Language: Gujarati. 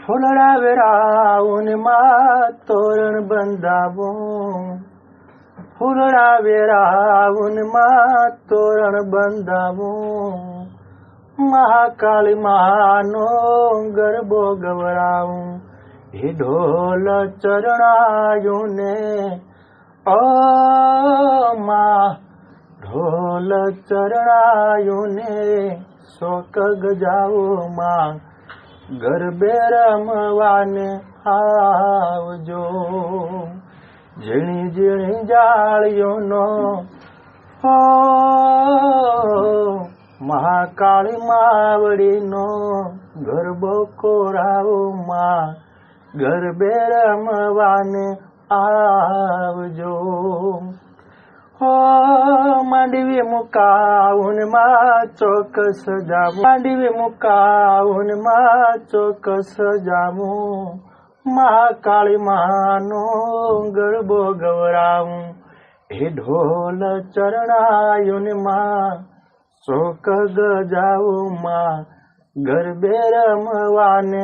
ફૂલડા વેરાવું ને માં તોરણ બંધાવું, ફૂલડા વેરાવું ને માં તોરણ બંધાવું, મહાકાળી માનો ગરબો ગવરાવું, હે ઢોલ ચરણાયું ને ઓ માં, ઢોલ ચરણાયું ને શોક ગજાવું માં, ગરબે રમવાને આવજો, ઝીણી ઝીણી જાળીઓનો હો મહાકાળી માવડીનો ગરબો કોરાવો માં, ગરબે રમવાને આવજો. હો માંડવી મુકાવું ને માં ચોક સજાવું, માંડવી મુકાવું ને માં ચોક સજાવું, મહાકાળી માનો ગરબો ગવરાવું, હે ઢોલ ચરણાયું ને માં ચોક ગજાવું માં, ગરબે રમવાને